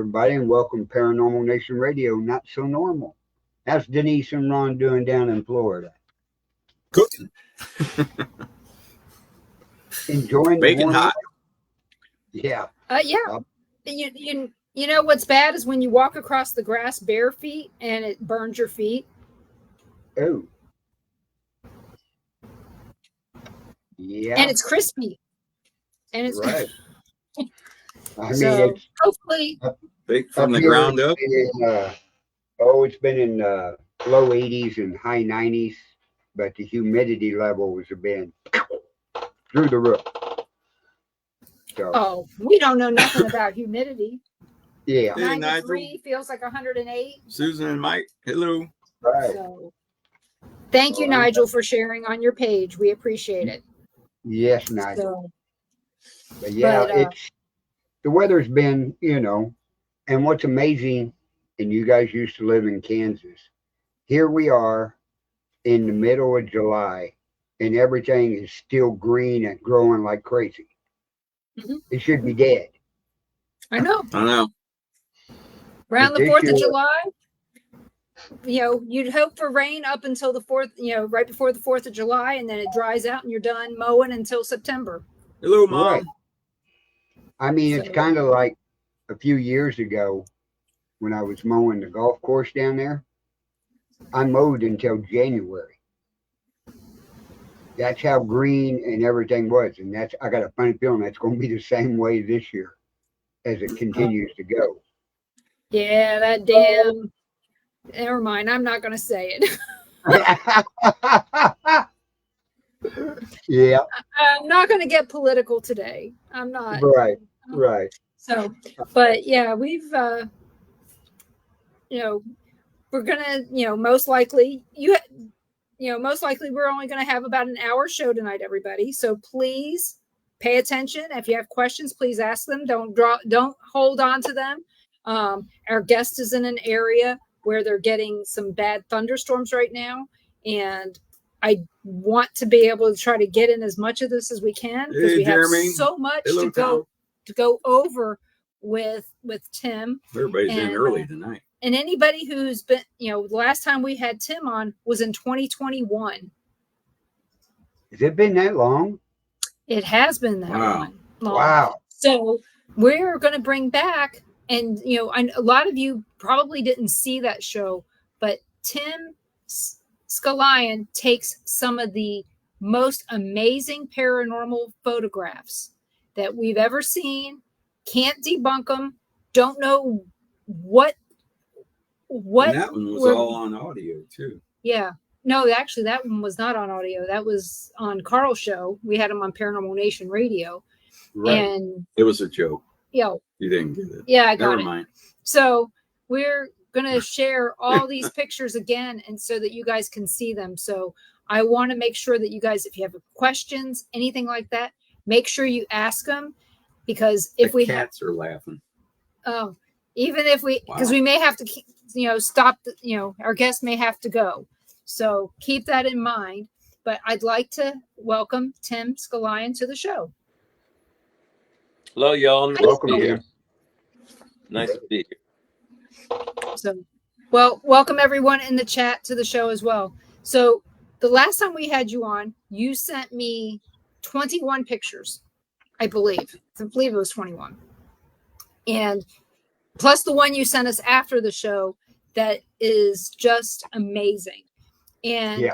everybody, and welcome to Paranormal Nation Radio, Not So Normal. How's Denise and Ron doing down in Florida? Cooking. Enjoying the Bacon warm hot. Yeah. Yeah. You know what's bad is when you walk across the grass bare feet and it burns your feet. Oh. Yeah. And it's crispy. And it's right. I mean, so it's hopefully Baked from the here ground up. It's been in low 80s and high 90s, but the humidity levels have been through the roof. So, we don't know nothing about humidity. yeah. Hey, 93 Nigel. feels like 108. Susan and Mike, hello. Right. So thank you, All right. Nigel, for sharing on your page. We appreciate it. Yes, Nigel. So, But yeah, but, the weather's been, and what's amazing, and you guys used to live in Kansas. Here we are in the middle of July, and everything is still green and growing like crazy. Mhm. It should be dead. I know. Around But the this 4th year- of July, you'd hope for rain up until the 4th, right before the 4th of July, and then it dries out and you're done mowing until September. Hello, Mom. Right. I mean, it's So- kind of like a few years ago when I was mowing the golf course down there. I mowed until January. That's how green and everything was. And I got a funny feeling that's going to be the same way this year as it continues to go. Yeah, that damn. Never mind. I'm not going to say it. Yeah, I'm not going to get political today. I'm not. right. So, but yeah, we've, we're going to, most likely, most likely we're only going to have about an hour show tonight, everybody. So please pay attention. If you have questions, please ask them. Don't hold on to them. Our guest is in an area where they're getting some bad thunderstorms right now. And I want to be able to try to get in as much of this as we can because we Jeremy. have so much Hello, to go over with Tim. Everybody's in early tonight. And anybody who's been, the last time we had Tim on was in 2021. Has it been that long? It has been that long. Wow. So we're going to bring back, and a lot of you probably didn't see that show, but Tim Scallion takes some of the most amazing paranormal photographs that we've ever seen. Can't debunk them. Don't know what. And that one was all on audio too. Yeah. No, actually, that one was not on audio. That was on Carl's show. We had him on Paranormal Nation Radio. Right. And it was a joke. You didn't get it. Yeah, I got Never it. mind. So we're going to share all these pictures again, and so that you guys can see them. So I want to make sure that you guys, if you have questions, anything like that, make sure you ask them, because if the cats are laughing. Oh, even if because we may have to stop, our guest may have to go. So keep that in mind. But I'd like to welcome Tim Scallion to the show. Hello, y'all. Welcome here. Nice to be here. So, welcome everyone in the chat to the show as well. So the last time we had you on, you sent me 21 pictures, I believe. I believe it was 21. And plus the one you sent us after the show that is just amazing. And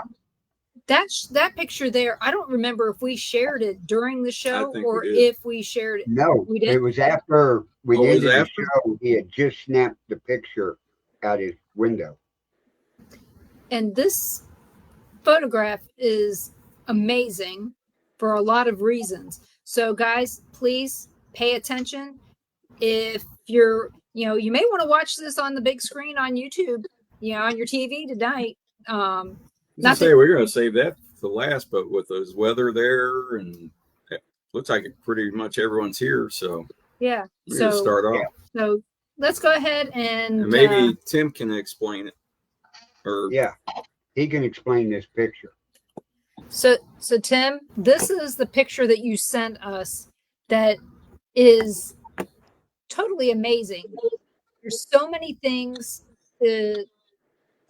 that picture there, I don't remember if we shared it during the show or if we shared it. No, we did. It was after we ended the show. He had just snapped the picture out his window. And this photograph is amazing for a lot of reasons. So guys, please pay attention. If you're, you may want to watch this on the big screen on YouTube, on your TV tonight. We're going to save that for last, but with those weather there, and it looks like pretty much everyone's here. So yeah, we're going to start off. So let's go ahead and maybe Tim can explain it. Or he can explain this picture. So Tim, this is the picture that you sent us that is totally amazing. there's so many things to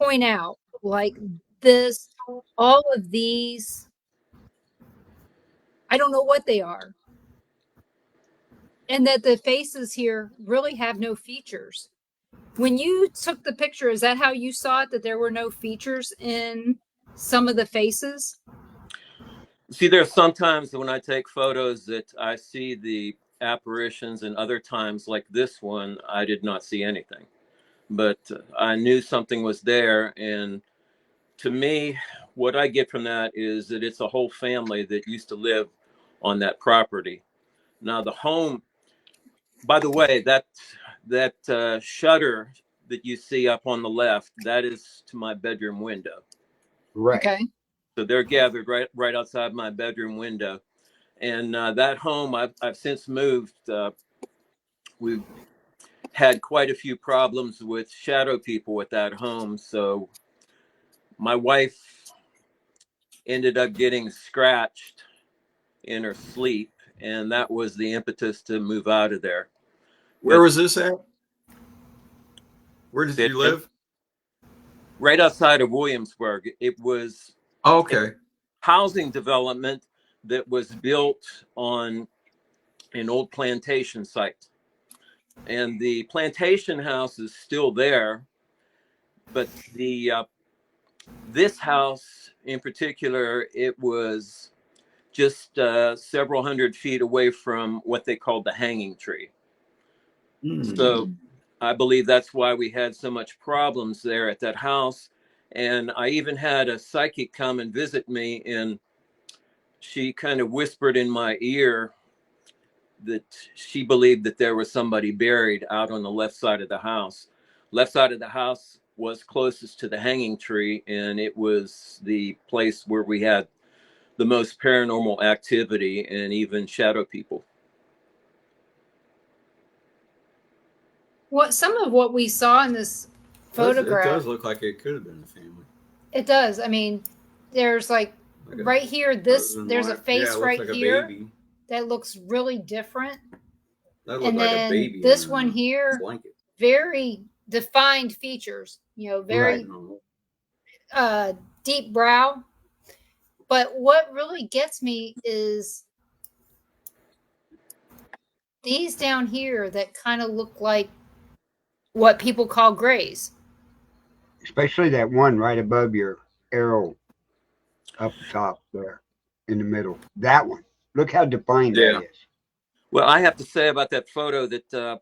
point out, like this, all of these. I don't know what they are. And that the faces here really have no features. When you took the picture, is that how you saw it, that there were no features in some of the faces? See, there's sometimes when I take photos that I see the apparitions, and other times, like this one, I did not see anything. But I knew something was there. And to me, what I get from that is that it's a whole family that used to live on that property. Now, the home, by the way, that shutter that you see up on the left, that is to my bedroom window. Right. Okay. So they're gathered right outside my bedroom window. And that home, I've since moved. We've had quite a few problems with shadow people at that home. So my wife ended up getting scratched in her sleep, and that was the impetus to move out of there. Where was this at? Where did you live? Right outside of Williamsburg. It was okay. Housing development that was built on an old plantation site. And the plantation house is still there, but this house in particular, it was just several hundred feet away from what they called the hanging tree. So I believe that's why we had so much problems there at that house. And I even had a psychic come and visit me, and she kind of whispered in my ear that she believed that there was somebody buried out on the left side of the house. Left side of the house was closest to the hanging tree, and it was the place where we had the most paranormal activity and even shadow people. Some of what we saw in this photograph, it does look like it could have been a family. It does. I mean, there's like right here, there's a face right here that looks really different. That looked like a baby. This one here, very defined features, very deep brow. But what really gets me is these down here that kind of look like what people call grays. Especially that one right above your arrow up top there in the middle. That one. Look how defined that is. Well, I have to say about that photo that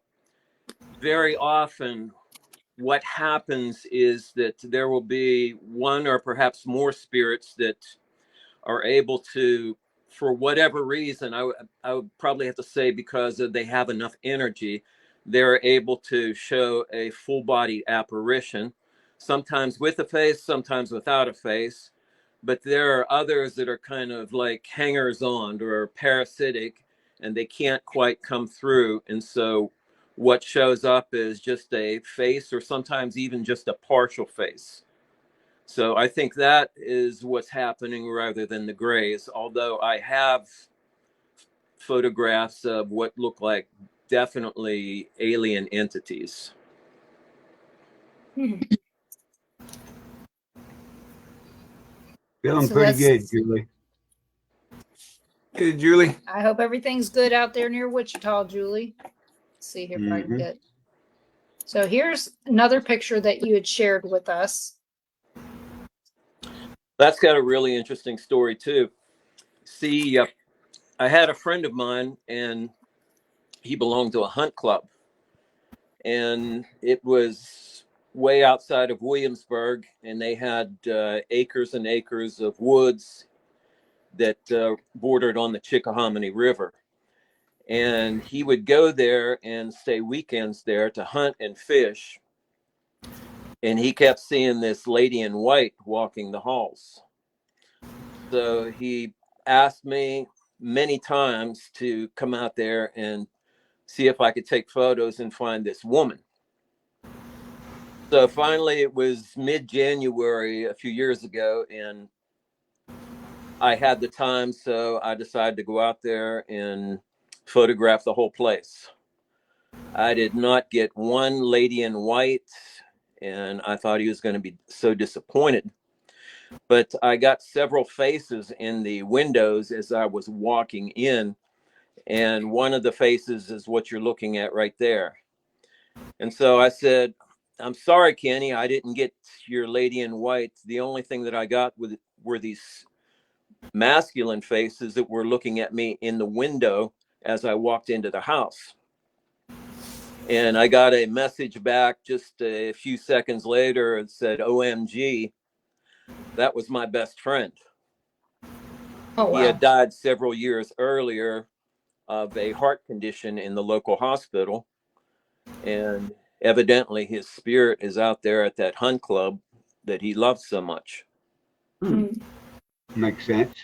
very often what happens is that there will be one or perhaps more spirits that are able to, for whatever reason, I would probably have to say because they have enough energy, they're able to show a full body apparition, sometimes with a face, sometimes without a face. But there are others that are kind of like hangers on or parasitic, and they can't quite come through. And so what shows up is just a face, or sometimes even just a partial face. So I think that is what's happening rather than the grays, although I have photographs of what look like definitely alien entities. Feeling pretty good, Julie. Hey, Julie. I hope everything's good out there near Wichita, Julie. Let's see here if I can get. So here's another picture that you had shared with us. That's got a really interesting story too. See, I had a friend of mine, and he belonged to a hunt club, and it was way outside of Williamsburg, and they had acres and acres of woods that bordered on the Chickahominy River. And he would go there and stay weekends there to hunt and fish. And he kept seeing this lady in white walking the halls. So he asked me many times to come out there and see if I could take photos and find this woman. So finally, it was mid-January a few years ago, and I had the time, so I decided to go out there and photograph the whole place. I did not get one lady in white, and I thought he was going to be so disappointed. But I got several faces in the windows as I was walking in, and one of the faces is what you're looking at right there. And so I said, I'm sorry, Kenny, I didn't get your lady in white. The only thing that I got were these masculine faces that were looking at me in the window as I walked into the house. And I got a message back just a few seconds later and said, OMG, that was my best friend. Oh, He wow. had died several years earlier of a heart condition in the local hospital. And evidently his spirit is out there at that hunt club that he loves so much. Makes sense.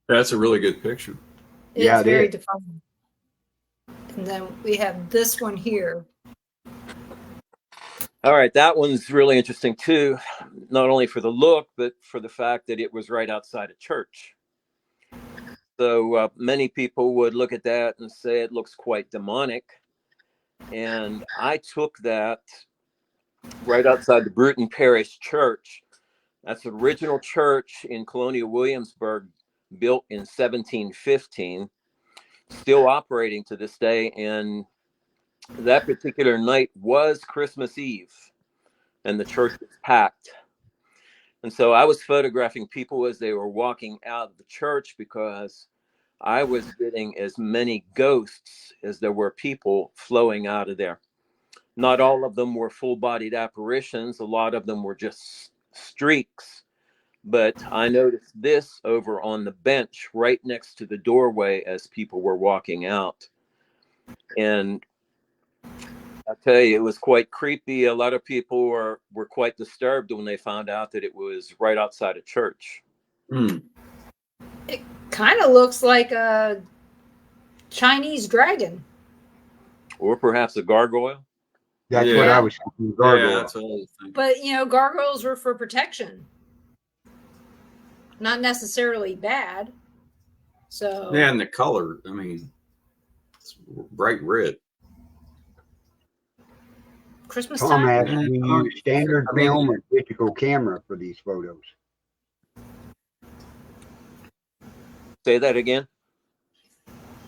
That's a really good picture. It's Yeah, it very is. defining. And then we have this one here. All right, that one's really interesting too, not only for the look, but for the fact that it was right outside a church. So many people would look at that and say it looks quite demonic. And I took that right outside the Bruton Parish Church. That's the original church in Colonial Williamsburg, built in 1715, still operating to this day. And that particular night was Christmas Eve, and the church was packed. And so I was photographing people as they were walking out of the church because I was getting as many ghosts as there were people flowing out of there. Not all of them were full-bodied apparitions. A lot of them were just streaks. But I noticed this over on the bench right next to the doorway as people were walking out. And I tell you, it was quite creepy. A lot of people were quite disturbed when they found out that it was right outside a church. It kind of looks like a Chinese dragon. Or perhaps a gargoyle. That's what I was thinking. Gargoyle. Yeah, that's what I was thinking. But, you know, gargoyles were for protection. Not necessarily bad. So Yeah, and the color, I mean, it's bright red. Christmas Tom time. asked, do you use standard film or digital camera for these photos? Say that again.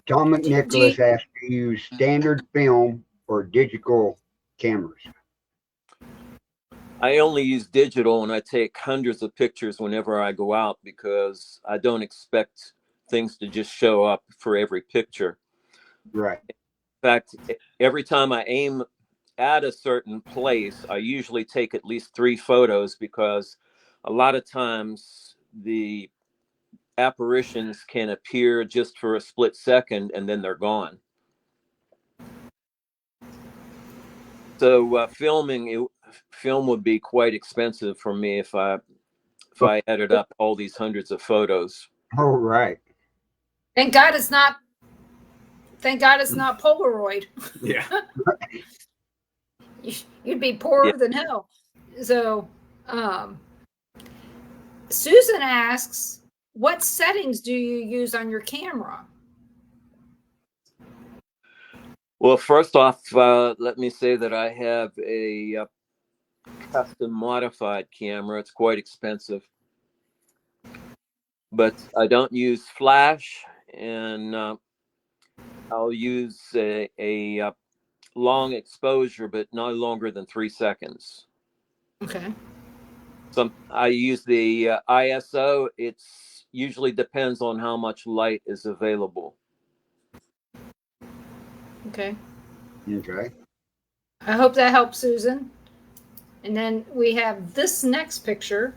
Tom McNicholas asked, do you use standard film or digital cameras? I only use digital, and I take hundreds of pictures whenever I go out because I don't expect things to just show up for every picture. Right. In fact, every time I aim at a certain place, I usually take at least 3 photos because a lot of times the apparitions can appear just for a split second and then they're gone. So film would be quite expensive for me if I added up all these hundreds of photos. Oh, right. Thank God it's not Polaroid. Yeah. You'd be poorer than hell. So Susan asks, what settings do you use on your camera? Well, first off, let me say that I have a custom modified camera. It's quite expensive, but I don't use flash, and I'll use a long exposure, but no longer than 3 seconds. Okay. I use the ISO. It's usually depends on how much light is available. Okay. Okay. I hope that helps, Susan. And then we have this next picture.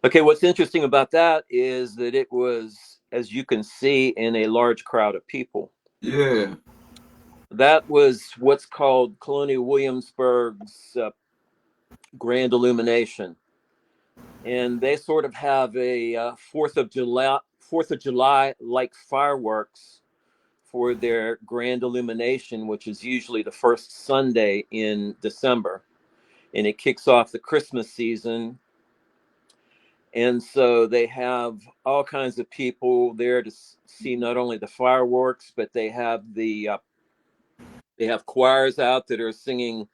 Okay, what's interesting about that is that it was, as you can see, in a large crowd of people. Yeah. That was what's called Colonial Williamsburg's Grand Illumination. And they sort of have a 4th of July like fireworks for their Grand Illumination, which is usually the first Sunday in December. And it kicks off the Christmas season. And so they have all kinds of people there to see not only the fireworks, but they have choirs out that are singing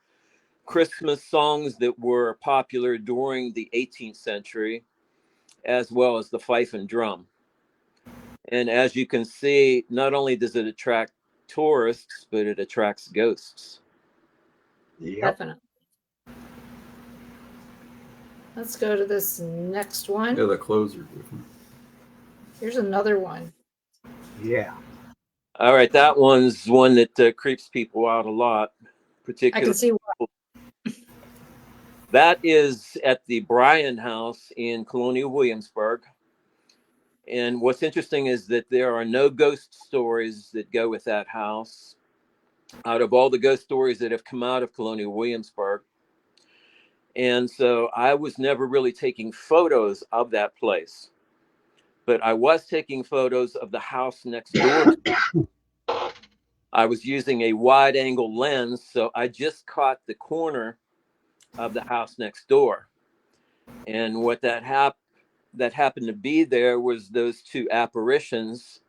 Christmas songs that were popular during the 18th century, as well as the fife and drum. And as you can see, not only does it attract tourists, but it attracts ghosts. Yep. Definitely. Let's go to this next one. Yeah, the clothes are different. Here's another one. Yeah. All right, that one's one that creeps people out a lot, I particularly. can see why. That is at the Bryan House in Colonial Williamsburg. And what's interesting is that there are no ghost stories that go with that house. Out of all the ghost stories that have come out of Colonial Williamsburg. And so I was never really taking photos of that place, but I was taking photos of the house next door. I was using a wide angle lens, so I just caught the corner of the house next door. And what that happened to be there was those two apparitions.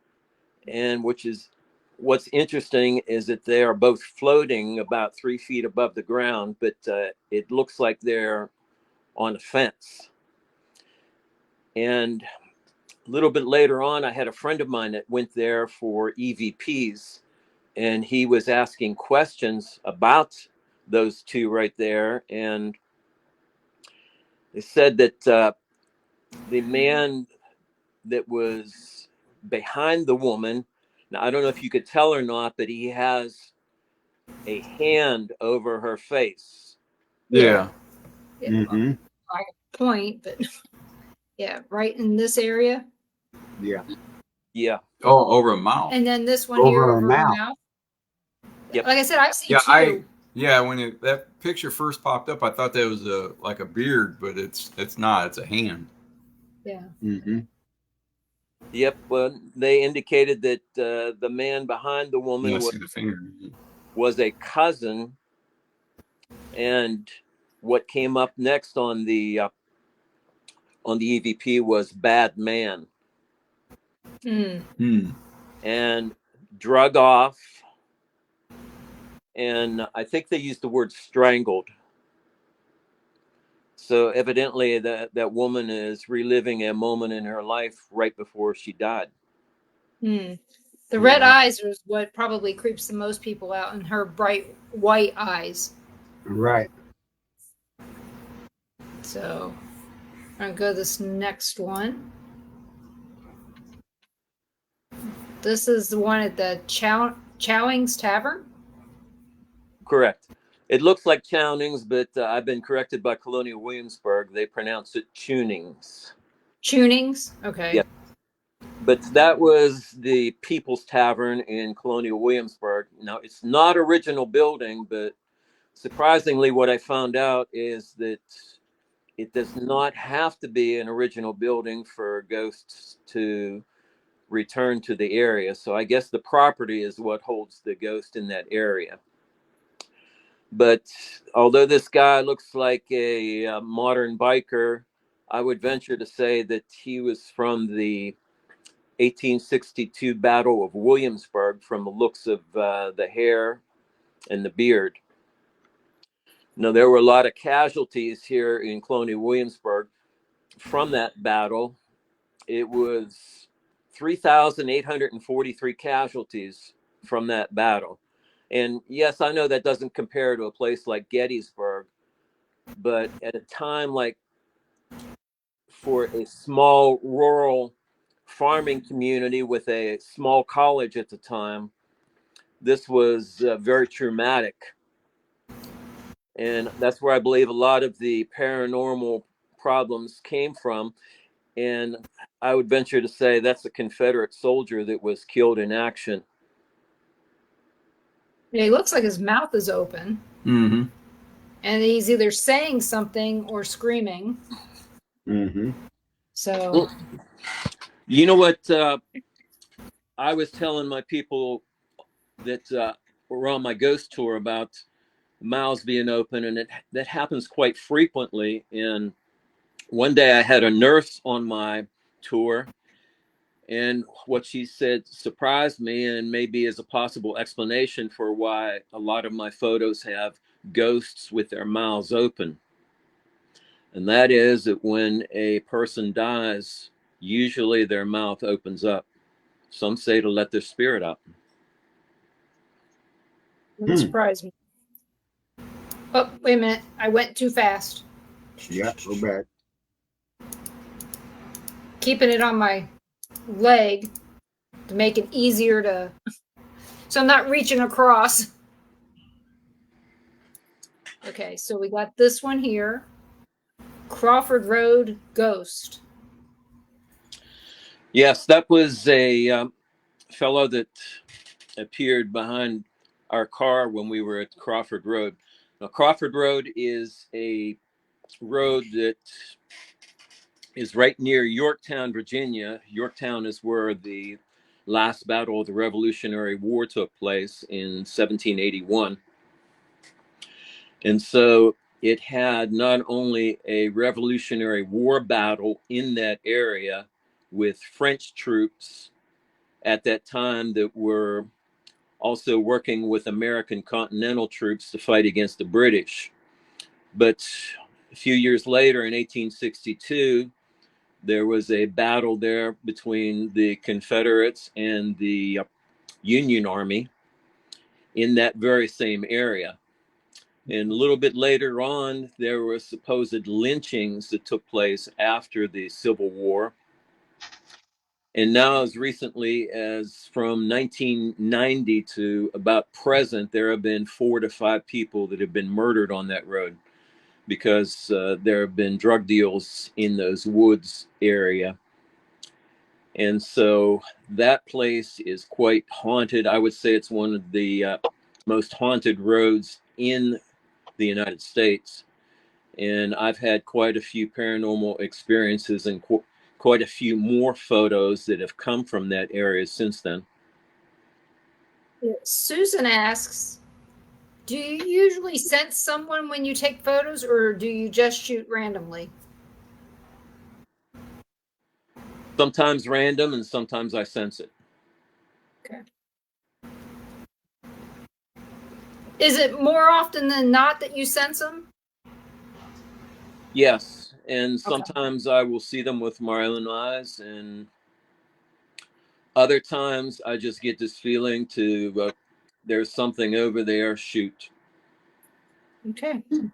And what's interesting is that they are both floating about 3 feet above the ground, but it looks like they're on a fence. And a little bit later on, I had a friend of mine that went there for EVPs, and he was asking questions about those two right there. And they said that the man that was behind the woman, now I don't know if you could tell or not, but he has a hand over her face. Yeah. Mm-hmm. Like a point, but yeah, right in this area. Yeah. Yeah. Oh, over a mouth. And then this one Over here her over her mouth. mouth. Yep. Like I said, I've seen Yeah, two. when that picture first popped up, I thought that was like a beard, but it's not. It's a hand. Yeah. Mm-hmm. Yep. Well, they indicated that the man behind the woman Yeah, I see the finger. was a cousin. And what came up next on the EVP was bad man. And drug off. And I think they used the word strangled. So evidently that woman is reliving a moment in her life right before she died. The red eyes is what probably creeps the most people out, and her bright white eyes. Right. So I'm gonna go to this next one. This is the one at the Chowing's Tavern. Correct. It looks like Chownings, but I've been corrected by Colonial Williamsburg. They pronounce it Tunings. Tunings? Okay. Yeah. But that was the People's Tavern in Colonial Williamsburg. Now, it's not original building, but surprisingly, what I found out is that it does not have to be an original building for ghosts to return to the area. So I guess the property is what holds the ghost in that area. But although this guy looks like a modern biker, I would venture to say that he was from the 1862 Battle of Williamsburg from the looks of the hair and the beard. Now, there were a lot of casualties here in Colonial Williamsburg from that battle. It was 3,843 casualties from that battle. And yes, I know that doesn't compare to a place like Gettysburg, but at a time like for a small rural farming community with a small college at the time, this was very traumatic. And that's where I believe a lot of the paranormal problems came from. And I would venture to say that's a Confederate soldier that was killed in action. Yeah, he looks like his mouth is open. Mm-hmm. And he's either saying something or screaming. Mm-hmm. So, you know what? I was telling my people that were on my ghost tour about mouths being open, and that happens quite frequently in one day I had a nurse on my tour, and what she said surprised me and maybe is a possible explanation for why a lot of my photos have ghosts with their mouths open. And that is that when a person dies, usually their mouth opens up. Some say to let their spirit out. Wouldn't surprise me. Oh, wait a minute. I went too fast. Yeah, go back. Keeping it on my leg to make it easier to, so I'm not reaching across. Okay, so we got this one here. Crawford Road Ghost. Yes, that was a fellow that appeared behind our car when we were at Crawford Road. Now, Crawford Road is a road that is right near Yorktown, Virginia. Yorktown is where the last battle of the Revolutionary War took place in 1781. And so it had not only a Revolutionary War battle in that area with French troops at that time that were also working with American Continental troops to fight against the British. But a few years later, in 1862, there was a battle there between the Confederates and the Union Army in that very same area. And a little bit later on, there were supposed lynchings that took place after the Civil War. And now, as recently as from 1990 to about present, there have been 4 to 5 people that have been murdered on that road because there have been drug deals in those woods area. And so that place is quite haunted. I would say it's one of the most haunted roads in the United States. And I've had quite a few paranormal experiences and quite a few more photos that have come from that area since then. Susan asks, do you usually sense someone when you take photos, or do you just shoot randomly? Sometimes random and sometimes I sense it. Okay. Is it more often than not that you sense them? Yes, and sometimes I will see them with my own eyes, and other times I just get this feeling to there's something over there, shoot. Okay. Then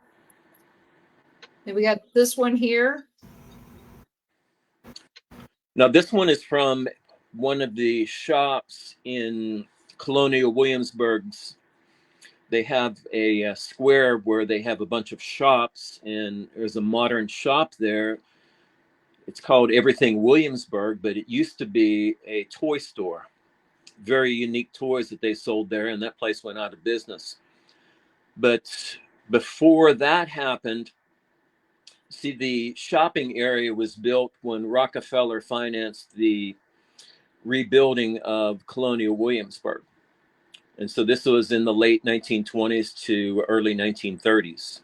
we got this one here. Now this one is from one of the shops in Colonial Williamsburg's. They have a square where they have a bunch of shops, and there's a modern shop there. It's called Everything Williamsburg, but it used to be a toy store. Very unique toys that they sold there, and that place went out of business. But before that happened, see, the shopping area was built when Rockefeller financed the rebuilding of Colonial Williamsburg. And so this was in the late 1920s to early 1930s.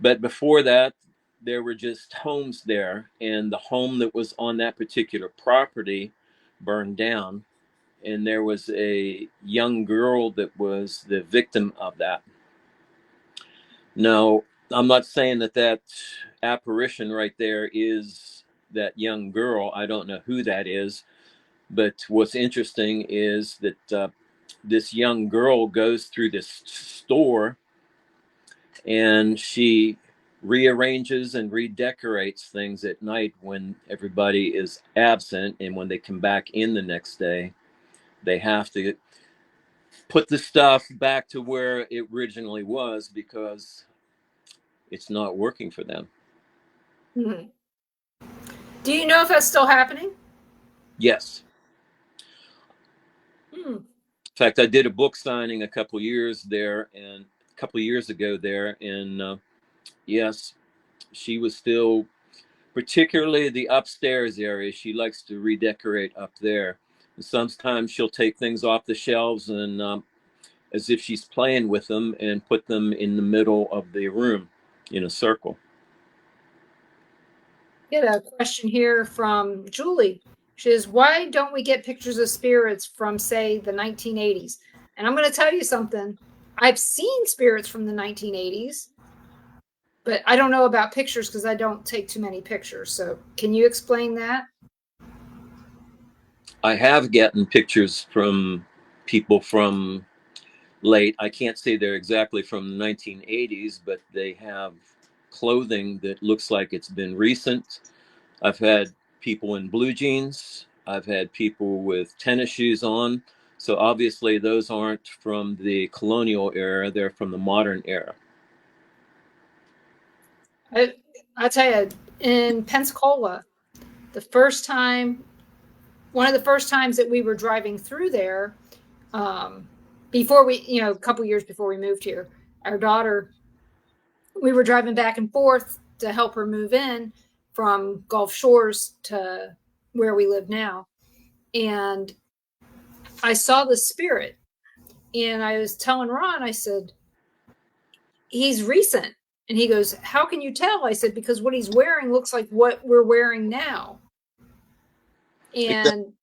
But before that, there were just homes there, and the home that was on that particular property burned down. And there was a young girl that was the victim of that. Now, I'm not saying that that apparition right there is that young girl. I don't know who that is. But what's interesting is that this young girl goes through this store and she rearranges and redecorates things at night when everybody is absent, and when they come back in the next day, they have to put the stuff back to where it originally was because it's not working for them. Mm-hmm. Do you know if that's still happening? Yes. In fact, I did a book signing a couple years ago there, and yes, she was still, particularly the upstairs area, she likes to redecorate up there. And sometimes she'll take things off the shelves and as if she's playing with them and put them in the middle of the room in a circle. Get a question here from Julie. She says, why don't we get pictures of spirits from, say, the 1980s? And I'm going to tell you something. I've seen spirits from the 1980s, but I don't know about pictures because I don't take too many pictures. So can you explain that? I have gotten pictures from people from I can't say they're exactly from the 1980s, but they have clothing that looks like it's been recent. I've had people in blue jeans. I've had people with tennis shoes on. So obviously those aren't from the colonial era. They're from the modern era. I tell you, in Pensacola, one of the first times that we were driving through there, before we, a couple years before we moved here, our daughter, we were driving back and forth to help her move in from Gulf Shores to where we live now. And I saw the spirit, and I was telling Ron, I said, he's recent. And he goes, how can you tell? I said, because what he's wearing looks like what we're wearing now. And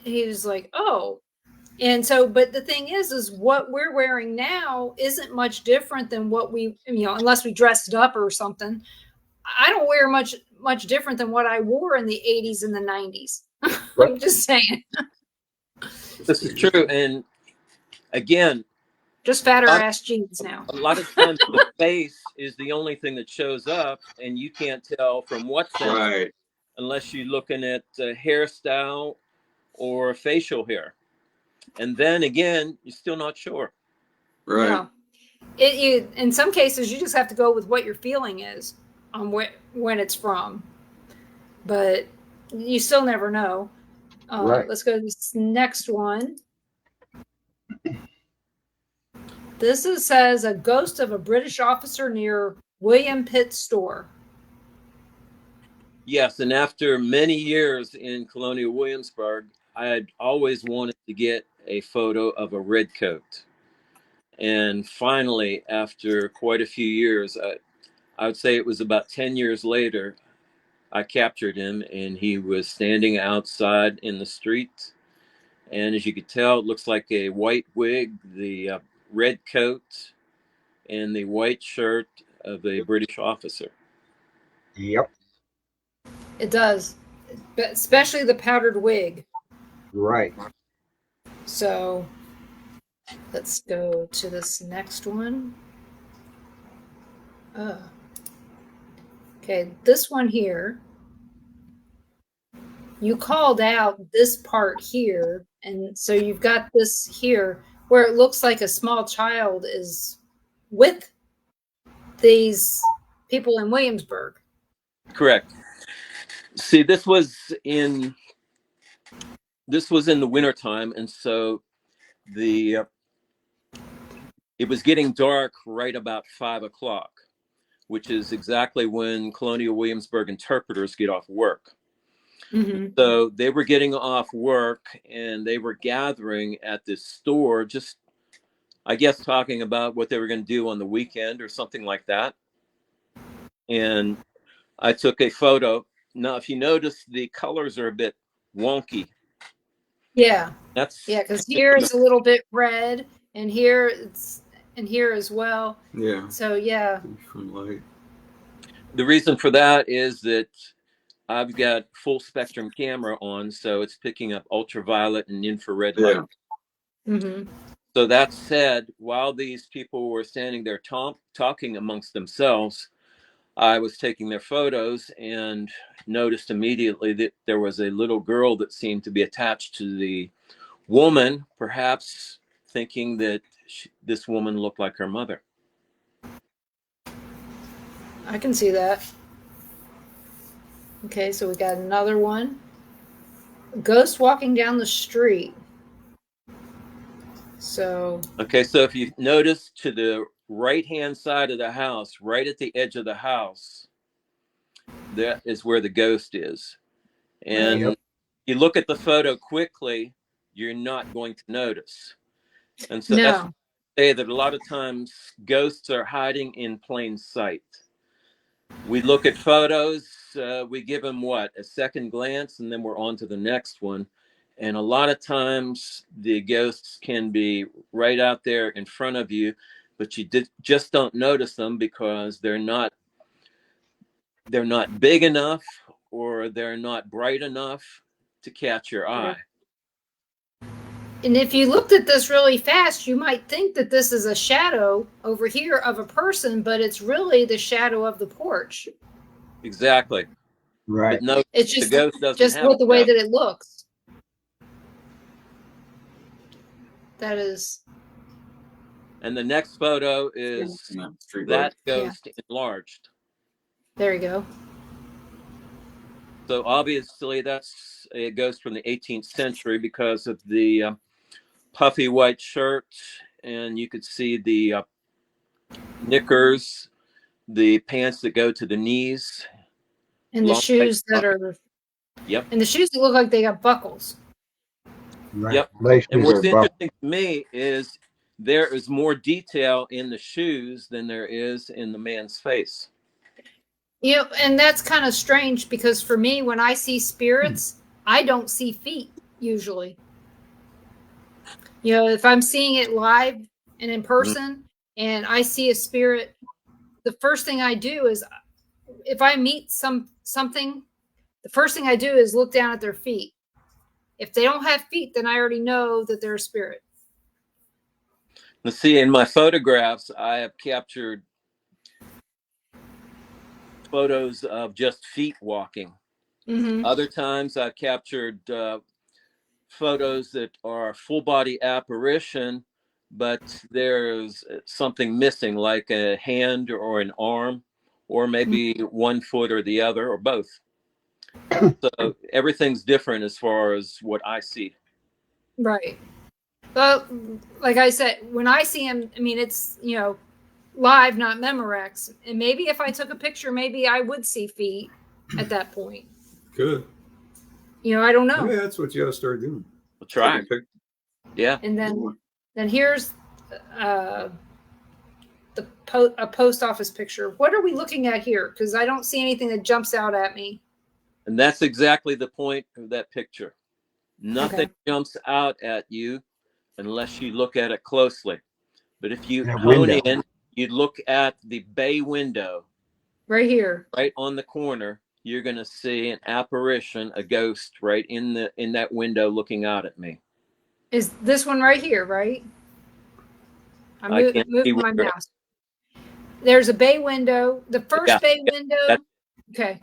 he was like, oh. And so, but the thing is what we're wearing now isn't much different than what we, unless we dressed up or something. I don't wear much different than what I wore in the 80s and the 90s. Right. I'm just saying. This is true. And again, just fatter ass jeans now. A lot of times the face is the only thing that shows up, and you can't tell from what sense, Right. unless you're looking at hairstyle or facial hair. And then again, you're still not sure. Right. No. In some cases, you just have to go with what your feeling is on when it's from. But you still never know. Right. Let's go to this next one. This says a ghost of a British officer near William Pitt's store. Yes, and after many years in Colonial Williamsburg, I had always wanted to get a photo of a redcoat. And finally, after quite a few years, I would say it was about 10 years later, I captured him, and he was standing outside in the street. And as you could tell, it looks like a white wig, the red coat, and the white shirt of a British officer. Yep. It does, but especially the powdered wig. Right. So let's go to this next one. Okay, this one here. You called out this part here, and so you've got this here where it looks like a small child is with these people in Williamsburg. Correct. See, this was in the wintertime, and so it was getting dark right about 5 o'clock, which is exactly when Colonial Williamsburg interpreters get off work. Mm-hmm. So they were getting off work, and they were gathering at this store, just, I guess, talking about what they were going to do on the weekend or something like that. And I took a photo. Now, if you notice, the colors are a bit wonky. Yeah. Because here it's a little bit red, and here as well. Yeah. So yeah. From light. The reason for that is that I've got full spectrum camera on, so it's picking up ultraviolet and infrared light. Mm-hmm. So that said, while these people were standing there talking amongst themselves, I was taking their photos and noticed immediately that there was a little girl that seemed to be attached to the woman, perhaps thinking that this woman looked like her mother. I can see that. Okay, so we got another one. Ghost walking down the street. So. Okay, so if you notice to the right-hand side of the house, right at the edge of the house, that is where the ghost is. And you look at the photo quickly, you're not going to notice. And so that's why I say that a lot of times ghosts are hiding in plain sight. We look at photos we give them a second glance, and then we're on to the next one. And a lot of times the ghosts can be right out there in front of you, but you just don't notice them because they're not big enough, or they're not bright enough to catch your eye. And if you looked at this really fast, you might think that this is a shadow over here of a person, but it's really the shadow of the porch. Exactly. Right. But no, It's just, the ghost doesn't just have with the a way shadow. that it looks. That is. And the next photo is that ghost enlarged. There you go. So obviously that's a ghost from the 18th century because of the puffy white shirt, and you could see the knickers, the pants that go to the knees, And the shoes that are. Yep. And the shoes that look like they got buckles. Right. Yep. Laces And what's are buff. interesting to me is there is more detail in the shoes than there is in the man's face. You know, and that's kind of strange because for me, when I see spirits, I don't see feet usually. You know, if I'm seeing it live and in person and I see a spirit, the first thing I do is, if I meet something, the first thing I do is look down at their feet. If they don't have feet, then I already know that they're a spirit. Let's see, in my photographs, I have captured photos of just feet walking. Mm-hmm. Other times I've captured photos that are full body apparition, but there's something missing, like a hand or an arm, or maybe one foot or the other, or both. So everything's different as far as what I see. Right. Well, like I said, when I see him, I mean, it's, you know, live, not Memorex. And maybe if I took a picture, maybe I would see feet at that point. Good. You know, I don't know. Yeah, that's what you got to start doing. We'll try. Yeah. And then here's a post office picture. What are we looking at here? Because I don't see anything that jumps out at me. And that's exactly the point of that picture. Nothing jumps out at you unless you look at it closely. But if you hone in, you look at the bay window. Right here. Right on the corner, you're going to see an apparition, a ghost right in that window looking out at me. Is this one right here, right? I'm moving my mouse. There's a bay window. The first bay window. Okay.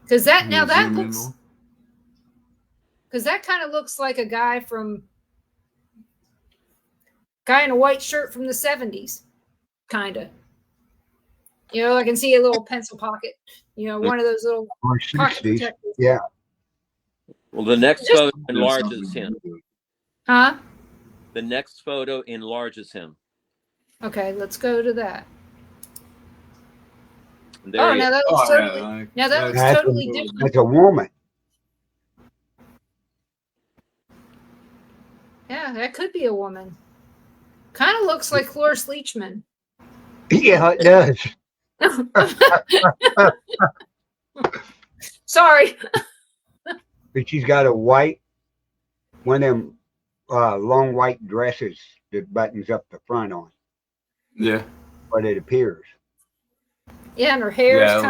Because that looks. Because that kind of looks like a guy in a white shirt from the 70s, kind of. You know, I can see a little pencil pocket. You know, one of those little pocket protectors. Yeah. Well, the next photo enlarges him. Huh? The next photo enlarges him. Okay, let's go to that. There now that looks totally. Now that looks totally different. That's a woman. Yeah, that could be a woman. Kind of looks like Cloris Leachman. Yeah, it does. Sorry. But she's got one of them long white dresses that buttons up the front on. Yeah. But it appears. Yeah, and her hair is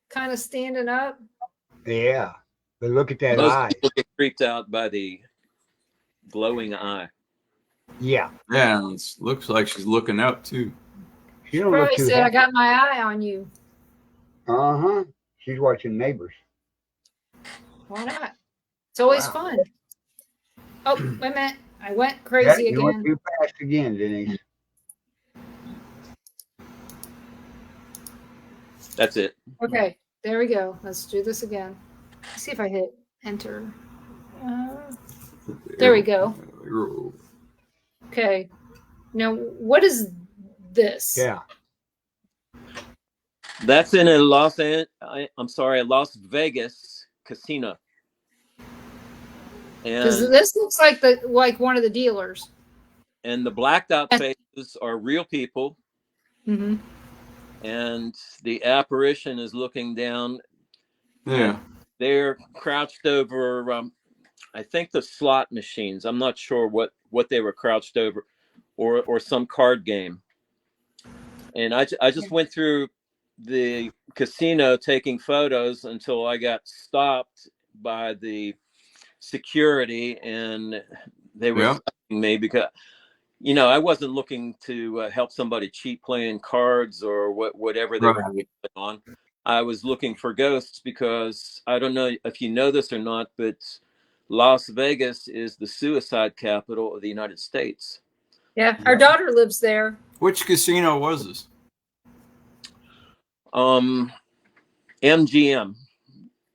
kind of standing up. Yeah. But look at that Most eye. people get creeped out by the glowing eye. Yeah. Yeah, it looks like she's looking out too. She don't probably look too said, happy. I got my eye on you. Uh-huh. She's watching Neighbors. Why not? It's always fun. Oh, wait a minute. I went crazy You went again. too fast again, Denise. That's it. Okay, there we go. Let's do this again. Let's see if I hit enter. There we go. Okay. Now, what is this? Yeah. That's in a Las Vegas casino. Because And this looks like one of the dealers. the blacked out faces are real people. Mm-hmm. and the apparition is looking down. Yeah. They're crouched over, I think, the slot machines. I'm not sure what they were crouched over, or some card game. And I just went through the casino taking photos until I got stopped by the security, and they were stopping me because, you know, I wasn't looking to help somebody cheat playing cards or whatever they were on. I was looking for ghosts because I don't know if you know this or not, but Las Vegas is the suicide capital of the United States. Yeah, our daughter lives there. Which casino was this? MGM.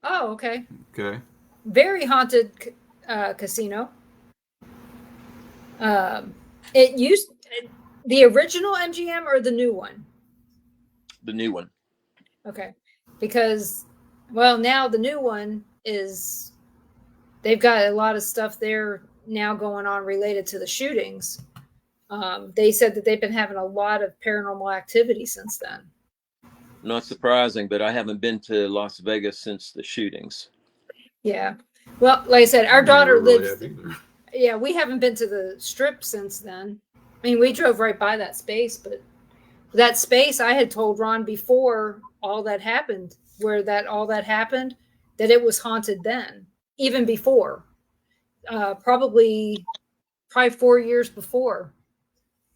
Oh, okay. Okay. Very haunted casino. It used the original MGM or the new one? The new one. Okay, because now the new one is, they've got a lot of stuff there now going on related to the shootings. They said that they've been having a lot of paranormal activity since then. Not surprising, but I haven't been to Las Vegas since the shootings. Yeah. Well, like I said, our daughter lives. Yeah, we haven't been to the Strip since then. I mean, we drove right by that space, but that space, I had told Ron before all that happened, all that happened, that it was haunted then, even before. Probably 4 years before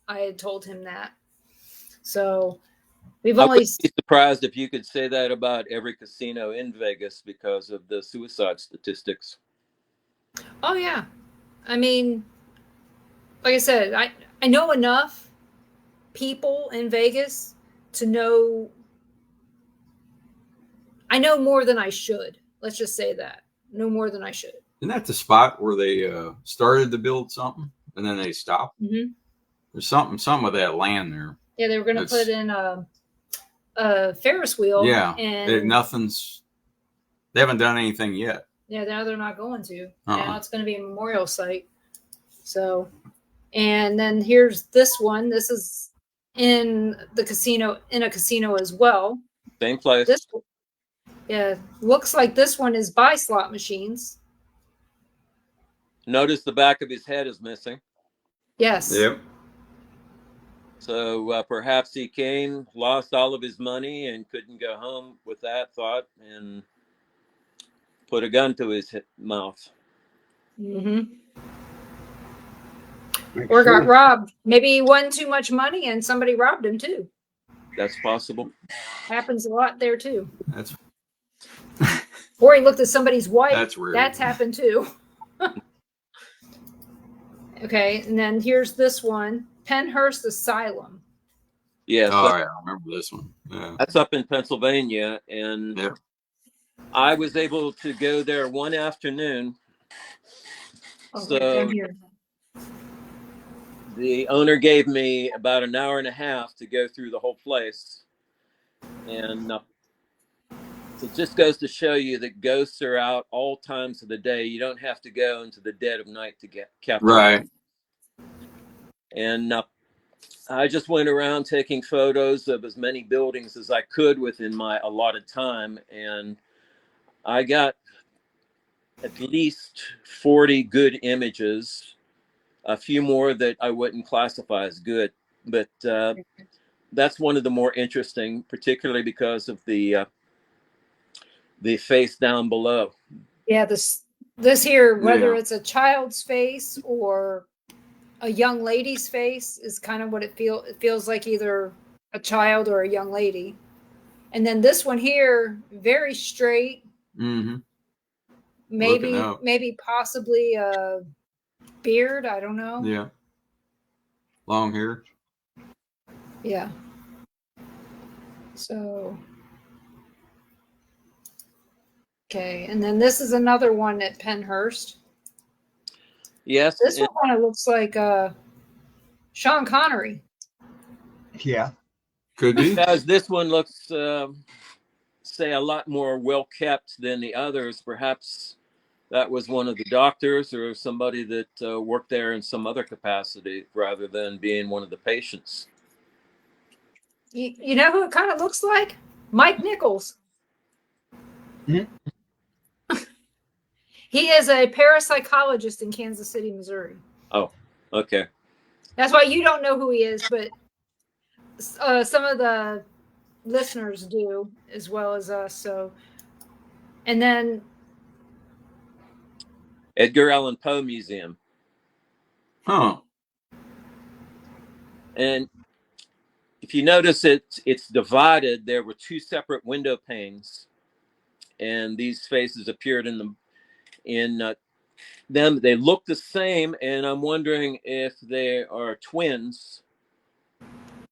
I had told him that. So we've I only wouldn't be surprised if you could say that about every casino in Vegas because of the suicide statistics. Oh yeah. I mean, like I said, I know enough people in Vegas to know. I know more than I should. Let's just say that. No more than I should. Isn't that the spot where they started to build something and then they stopped? Mm-hmm. There's something with that land there. Yeah, they were going to put in a Ferris wheel. Yeah, and they haven't done anything yet. Yeah, now they're not going to. Now it's going to be a memorial site. So, and then here's this one. This is in a casino as well. Same place. Looks like this one is by slot machines. Notice the back of his head is missing. Yes. Yep. So perhaps he came, lost all of his money, and couldn't go home with that thought, and put a gun to his mouth. Mm-hmm. Or got robbed. Maybe he won too much money and somebody robbed him too. That's possible. Happens a lot there too. That's. Or he looked at somebody's wife. That's weird. That's happened too. Okay, and then here's this one, Penhurst Asylum. Yes. Oh, yeah, I remember this one. Yeah. That's up in Pennsylvania, and I was able to go there one afternoon. So the owner gave me about an hour and a half to go through the whole place, and it just goes to show you that ghosts are out all times of the day. You don't have to go into the dead of night to get captured. Right. And I just went around taking photos of as many buildings as I could within my allotted time, and I got at least 40 good images, a few more that I wouldn't classify as good, but that's one of the more interesting, particularly because of the face down below. Yeah, this here, whether it's a child's face or a young lady's face, is kind of what it feels like, either a child or a young lady. And then this one here, very straight. Mm-hmm. Maybe possibly a beard. I don't know. Yeah. Long hair. Yeah. So. Okay, and then this is another one at Penhurst. Yes. This one kind of looks like Sean Connery. Yeah. Could be. Because this one looks, say, a lot more well kept than the others. Perhaps that was one of the doctors or somebody that worked there in some other capacity rather than being one of the patients. You know who it kind of looks like? Mike Nichols. Hmm? He is a parapsychologist in Kansas City, Missouri. Oh, okay. That's why you don't know who he is, but some of the listeners do, as well as us. So, and then Edgar Allan Poe Museum. Huh. And if you notice it's divided, there were two separate window panes, and these faces appeared in them. They look the same, and I'm wondering if they are twins.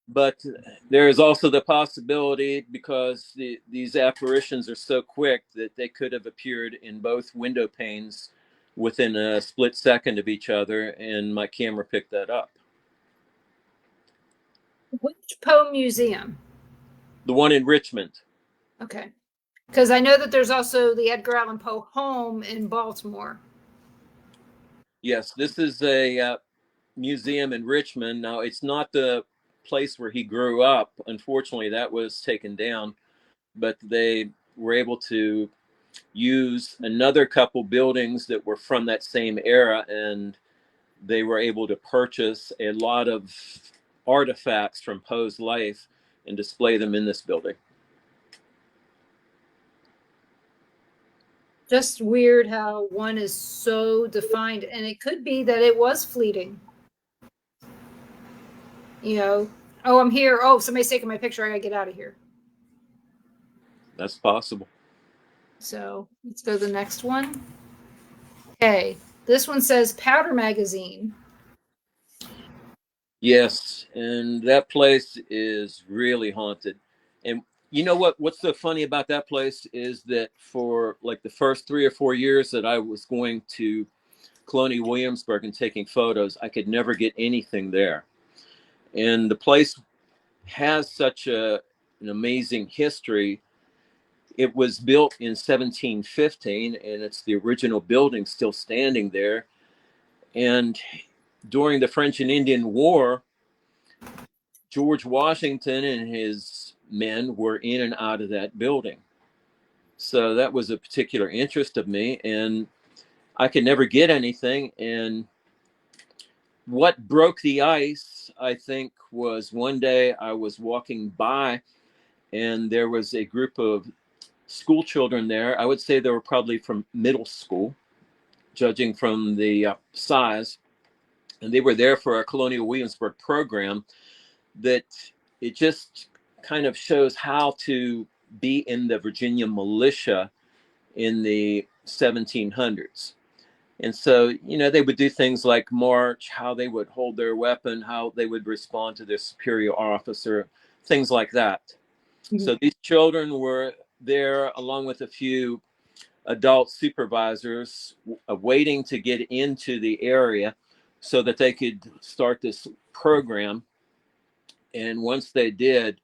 But there is also the possibility, because these apparitions are so quick, that they could have appeared in both window panes within a split second of each other, and my camera picked that up. which Poe Museum? The one in Richmond. Okay. Because I know that there's also the Edgar Allan Poe home in Baltimore. Yes, this is a museum in Richmond. Now, it's not the place where he grew up. Unfortunately, that was taken down, but they were able to use another couple buildings that were from that same era, and they were able to purchase a lot of artifacts from Poe's life and display them in this building. Just weird how one is so defined, and it could be that it was fleeting. You know, oh, I'm here. Oh, somebody's taking my picture. I gotta get out of here. That's possible. So let's go to the next one. Okay, this one says Powder Magazine. Yes, and that place is really haunted. And you know what's so funny about that place is that for like the first 3 or 4 years that I was going to Colonial Williamsburg and taking photos, I could never get anything there. And the place has such an amazing history. It was built in 1715, and it's the original building still standing there. And during the French and Indian War, George Washington and his men were in and out of that building. So that was a particular interest of me, and I could never get anything. And what broke the ice, I think, was one day I was walking by, and there was a group of school children there. I would say they were probably from middle school, judging from the size. And they were there for a Colonial Williamsburg program that it just kind of shows how to be in the Virginia militia in the 1700s. And so, they would do things like march, how they would hold their weapon, how they would respond to their superior officer, things like that. Mm-hmm. So these children were there along with a few adult supervisors waiting to get into the area so that they could start this program. And once they did,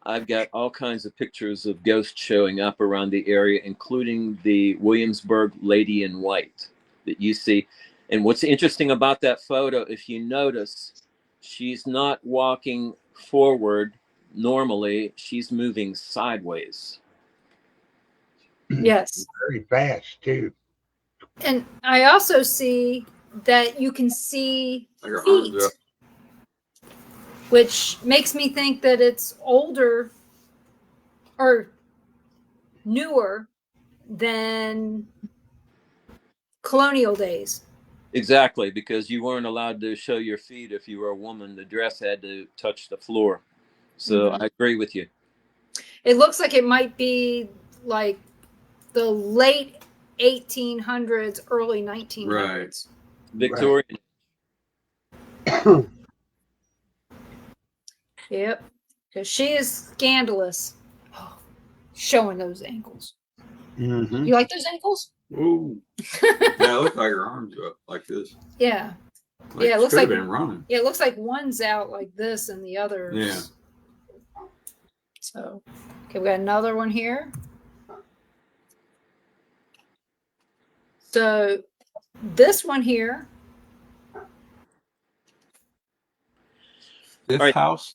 I've got all kinds of pictures of ghosts showing up around the area, including the Williamsburg Lady in White that you see. And what's interesting about that photo, if you notice, she's not walking forward normally, she's moving sideways. Yes. Very fast, too. And I also see that you can see feet, which makes me think that it's older or newer than colonial days. Exactly, because you weren't allowed to show your feet if you were a woman. The dress had to touch the floor. So I agree with you. It looks like it might be like the late 1800s, early 1900s. Right. Victorian. Right. Yep. Because she is scandalous. Oh, showing those ankles. Mm-hmm. You like those ankles? Ooh. Yeah, it looks like her arms are up like this. Yeah. Like yeah, it looks like been running. Yeah, it looks like one's out like this and the other's. Yeah. So, okay, we got another one here. So, this one here. This house?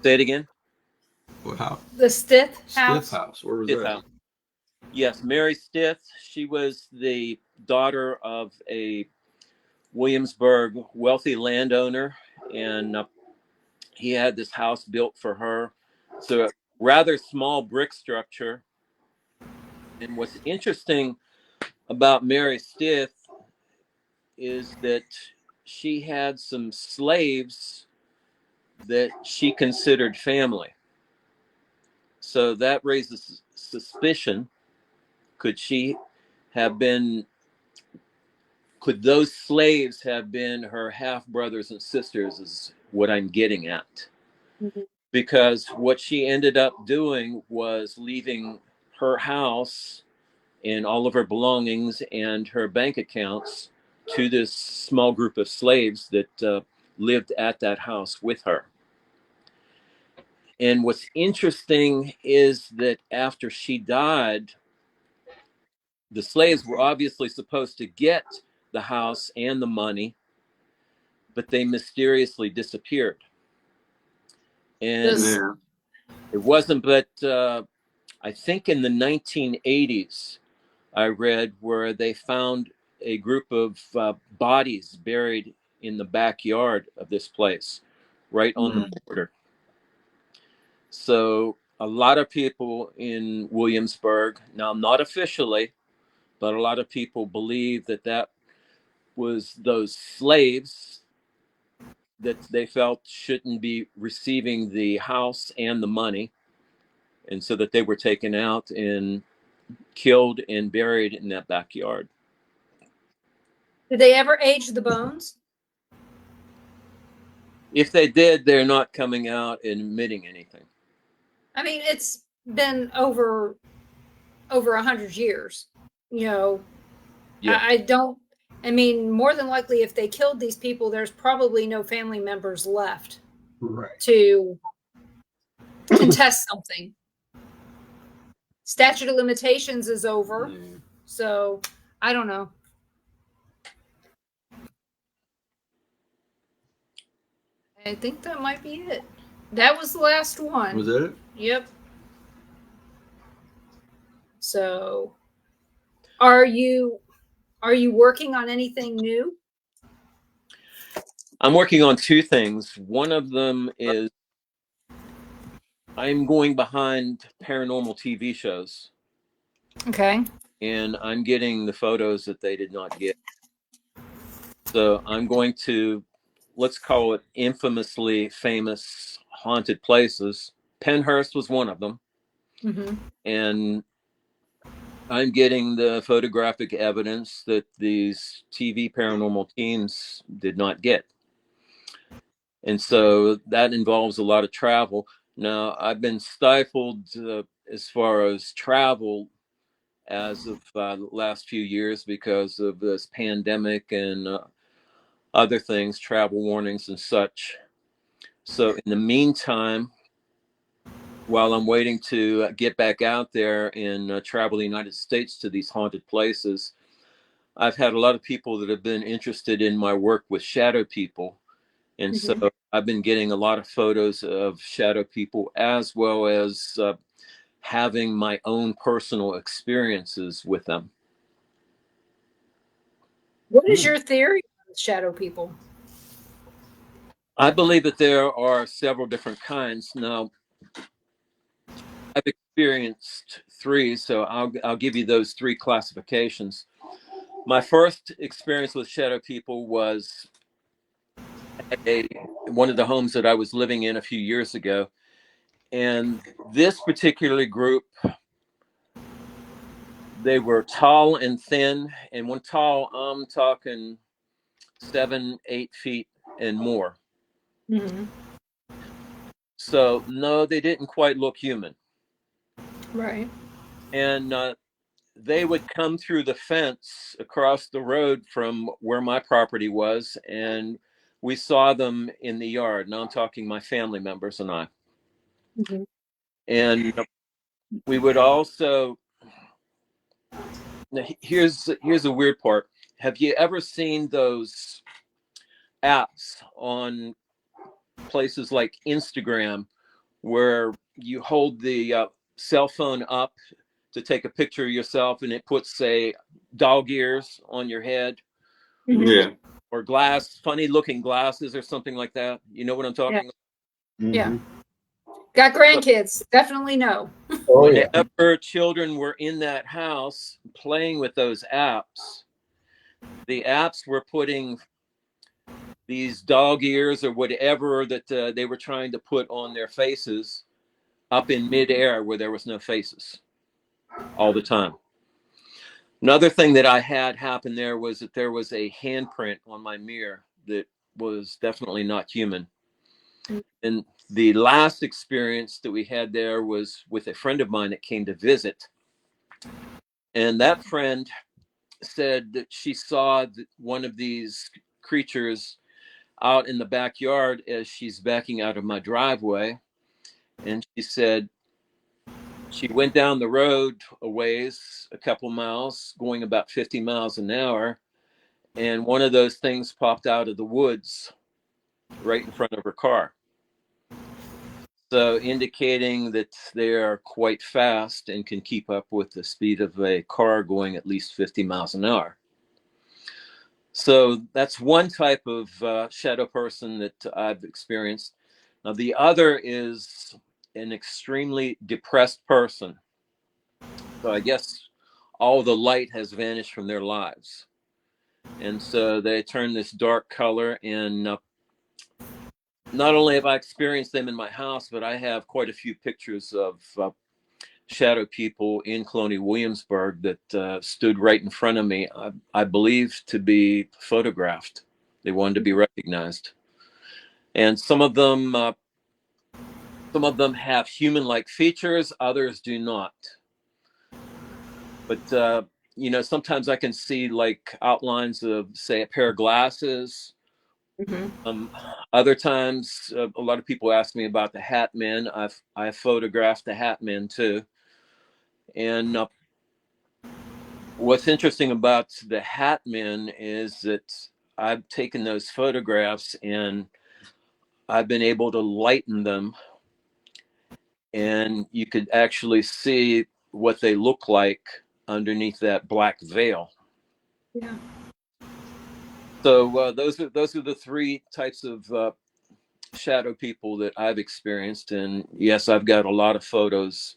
Say it again. Wow. The Stith house. Stith House. Where was Stith that? House. Yes, Mary Stith. She was the daughter of a Williamsburg wealthy landowner, and he had this house built for her. It's a rather small brick structure. And what's interesting about Mary Stith is that she had some slaves that she considered family. So that raises suspicion. Could she have been, could those slaves have been her half brothers and sisters, is what I'm getting at. Mhm. Because what she ended up doing was leaving her house and all of her belongings and her bank accounts to this small group of slaves that lived at that house with her. And what's interesting is that after she died, the slaves were obviously supposed to get the house and the money, but they mysteriously disappeared. And This- Yeah. it wasn't but I think in the 1980s, I read where they found a group of bodies buried in the backyard of this place, right on the border. So a lot of people in Williamsburg, now not officially, but a lot of people believe that that was those slaves that they felt shouldn't be receiving the house and the money, and so that they were taken out and killed and buried in that backyard. Did they ever age the bones? If they did, they're not coming out and admitting anything. I mean, it's been over 100 years. You know, Yeah. I don't. I mean, more than likely, if they killed these people, there's probably no family members left Right. to contest something. Statute of limitations is over, so I don't know. I think that might be it. That was the last one. Was that it? Yep. So, are you working on anything new? I'm working on two things. One of them is I'm going behind paranormal TV shows, Okay. and I'm getting the photos that they did not get. So I'm going to, let's call it infamously famous haunted places. Penhurst was one of them. Mm-hmm. And I'm getting the photographic evidence that these TV paranormal teams did not get. And so that involves a lot of travel. Now, I've been stifled as far as travel as of the last few years because of this pandemic and other things, travel warnings and such. So in the meantime, while I'm waiting to get back out there and travel the United States to these haunted places, I've had a lot of people that have been interested in my work with shadow people. And so I've been getting a lot of photos of shadow people, as well as having my own personal experiences with them. What is your theory on shadow people? I believe that there are several different kinds. Now, I've experienced three, so I'll give you those three classifications. My first experience with shadow people was at one of the homes that I was living in a few years ago. And this particular group, they were tall and thin. And when tall, I'm talking 7, 8 feet and more. Mm-hmm. So no, they didn't quite look human. Right. And they would come through the fence across the road from where my property was, and we saw them in the yard. Now I'm talking my family members and I. Mm-hmm. And we would also, here's a weird part. Have you ever seen those apps on places like Instagram where you hold the cell phone up to take a picture of yourself, and it puts, say, dog ears on your head. Yeah. Or funny looking glasses or something like that. You know what I'm talking about? Yeah. Got grandkids. Definitely know. Oh, yeah. Whenever children were in that house playing with those apps, the apps were putting these dog ears or whatever that they were trying to put on their faces up in midair where there was no faces all the time. Another thing that I had happen there was that there was a handprint on my mirror that was definitely not human. And the last experience that we had there was with a friend of mine that came to visit. And that friend said that she saw one of these creatures out in the backyard as she's backing out of my driveway. And she said she went down the road a ways, a couple miles, going about 50 miles an hour. And one of those things popped out of the woods right in front of her car. So indicating that they are quite fast and can keep up with the speed of a car going at least 50 miles an hour. So that's one type of shadow person that I've experienced. Now the other is an extremely depressed person. So I guess all the light has vanished from their lives. And so they turn this dark color, and not only have I experienced them in my house, but I have quite a few pictures of shadow people in Colonial Williamsburg that stood right in front of me, I believe to be photographed. They wanted to be recognized. And some of them have human-like features, others do not. But sometimes I can see like outlines of, say, a pair of glasses. Other times, a lot of people ask me about the Hat Men. I've photographed the Hat Men too. And what's interesting about the Hat Men is that I've taken those photographs and I've been able to lighten them, and you could actually see what they look like underneath that black veil. Yeah. So those are the three types of shadow people that I've experienced. And yes, I've got a lot of photos,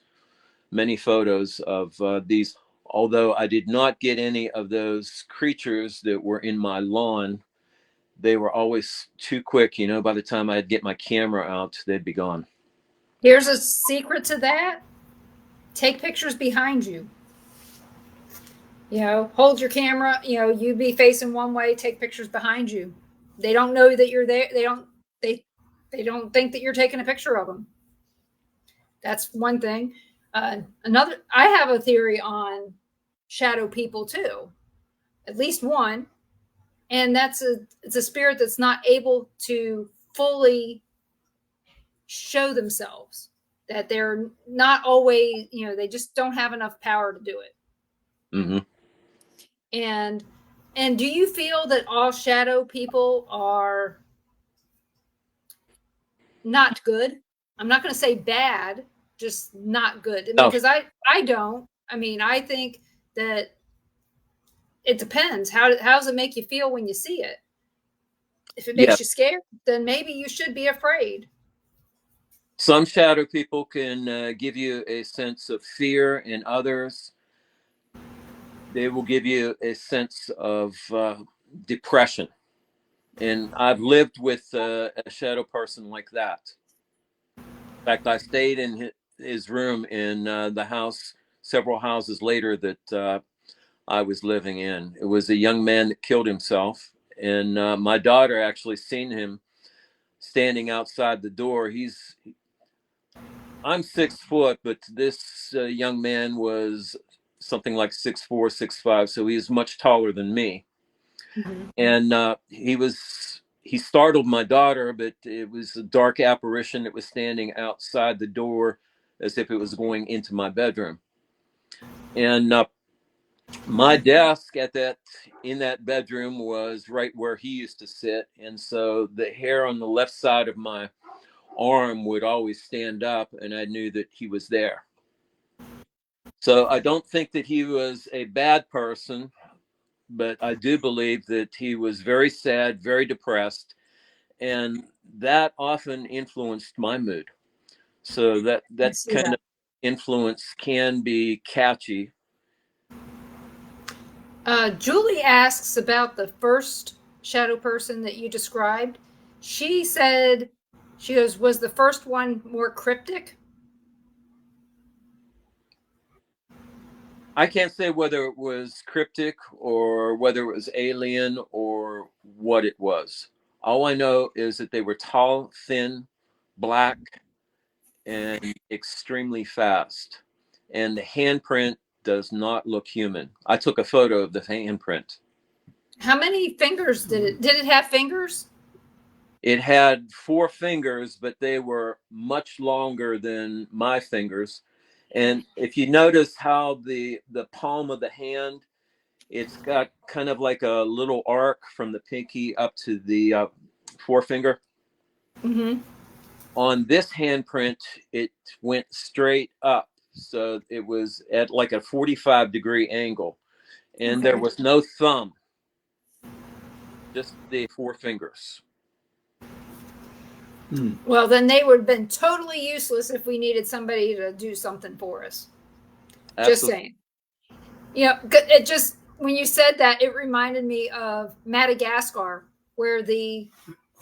many photos of these. Although I did not get any of those creatures that were in my lawn, they were always too quick. By the time I'd get my camera out, they'd be gone. Here's a secret to that. Take pictures behind you. Hold your camera, you be facing one way, take pictures behind you. They don't know that you're there. They don't think that you're taking a picture of them. That's one thing. Another, I have a theory on shadow people too, at least one. And it's a spirit that's not able to fully show themselves, that they're not always, they just don't have enough power to do it. Mm-hmm. And do you feel that all shadow people are not good? I'm not going to say bad, just not good. Because I don't. I think that it depends. How does it make you feel when you see it? If it makes you scared, then maybe you should be afraid. Some shadow people can give you a sense of fear, and others, they will give you a sense of depression. And I've lived with a shadow person like that. In fact, I stayed in his room in the house several houses later that I was living in. It was a young man that killed himself. And my daughter actually seen him standing outside the door. I'm 6 foot, but this young man was something like 6'4", 6'5", so he was much taller than me. Mm-hmm. And he startled my daughter, but it was a dark apparition that was standing outside the door as if it was going into my bedroom. And my desk in that bedroom was right where he used to sit, and so the hair on the left side of my arm would always stand up, and I knew that he was there. So I don't think that he was a bad person, but I do believe that he was very sad, very depressed, and that often influenced my mood. So that kind of influence can be catchy. Julie asks about the first shadow person that you described. She said, she goes, was the first one more cryptic? I can't say whether it was cryptic or whether it was alien or what it was. All I know is that they were tall, thin, black, and extremely fast. And the handprint does not look human. I took a photo of the handprint. How many fingers did it? Did it have fingers? It had 4 fingers, but they were much longer than my fingers. And if you notice how the palm of the hand, it's got kind of like a little arc from the pinky up to the forefinger. Mm-hmm. On this handprint, it went straight up. So it was at like a 45-degree angle. And Okay. there was no thumb, just the 4 fingers. Well, then they would have been totally useless if we needed somebody to do something for us. Absolutely. Just saying. You know, it just, when you said that, it reminded me of Madagascar, where the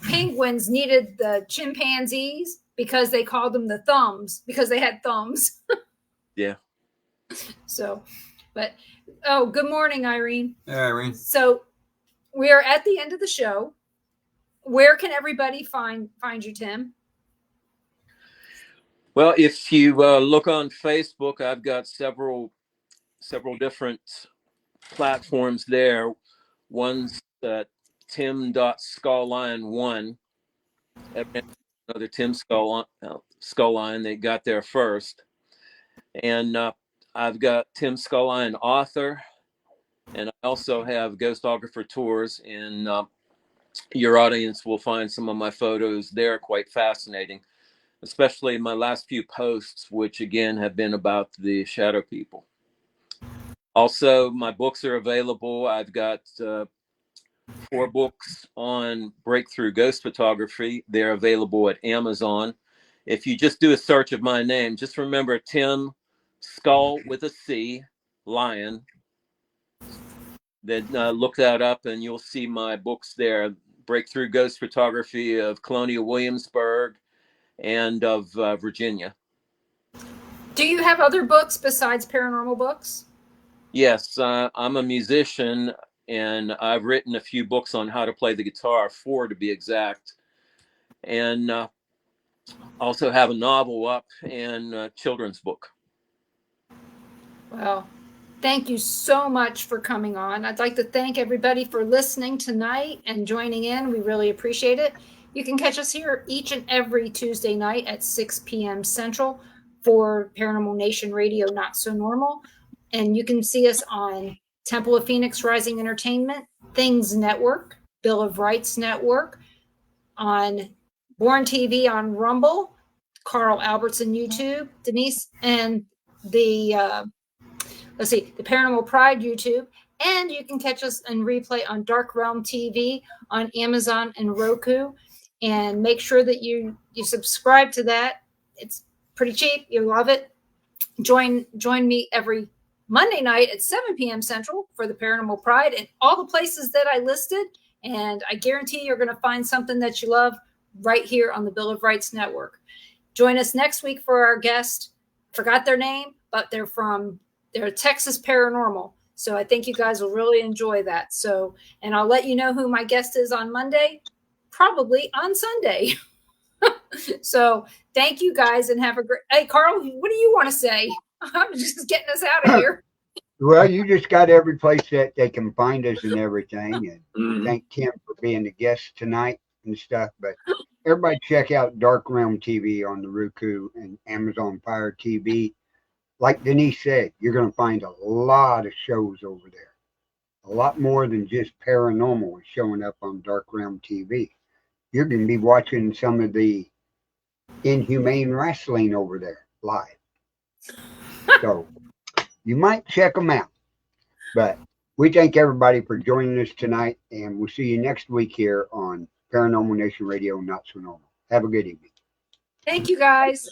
penguins needed the chimpanzees because they called them the thumbs, because they had thumbs. Yeah. So, but, oh, good morning, Irene. Yeah, Irene. So we are at the end of the show. Where can everybody find you, Tim? Well, if you look on Facebook, I've got several different platforms there. One's tim.skullline1. Another Tim Skullline. They got there first. And I've got Tim Skullline author. And I also have Ghostographer Tours. And your audience will find some of my photos there quite fascinating, especially my last few posts, which again have been about the shadow people. Also, my books are available. I've got 4 books on breakthrough ghost photography. They're available at Amazon. If you just do a search of my name, just remember Tim Skull with a C, Lion. Then look that up and you'll see my books there. Breakthrough ghost photography of Colonial Williamsburg and of Virginia. Do you have other books besides paranormal books? Yes, I'm a musician, and I've written a few books on how to play the guitar, 4 to be exact, and also have a novel up and a children's book. Well, thank you so much for coming on. I'd like to thank everybody for listening tonight and joining in. We really appreciate it. You can catch us here each and every Tuesday night at 6 p.m. Central for Paranormal Nation Radio, Not So Normal. And you can see us on Temple of Phoenix Rising Entertainment, Things Network, Bill of Rights Network, on Born TV on Rumble, Carl Albertson YouTube, Denise, and the Paranormal Pride YouTube. And you can catch us in replay on Dark Realm TV on Amazon and Roku. And make sure that you subscribe to that. It's pretty cheap. You'll love it. Join me every Monday night at 7 p.m. Central for the Paranormal Pride and all the places that I listed. And I guarantee you're going to find something that you love right here on the Bill of Rights Network. Join us next week for our guest. Forgot their name, but they're Texas Paranormal. So I think you guys will really enjoy that. So, and I'll let you know who my guest is on Monday, probably on Sunday. So thank you guys and have a great, hey, Carl, what do you want to say? I'm just getting us out of here. Well, you just got every place that they can find us and everything. And thank Tim for being the guest tonight and stuff. But everybody check out Dark Realm TV on the Roku and Amazon Fire TV. Like Denise said, you're going to find a lot of shows over there. A lot more than just paranormal is showing up on Dark Realm TV. You're going to be watching some of the Inhumane Wrestling over there live. So you might check them out. But we thank everybody for joining us tonight, and we'll see you next week here on Paranormal Nation Radio, Not So Normal. Have a good evening. Thank you, guys.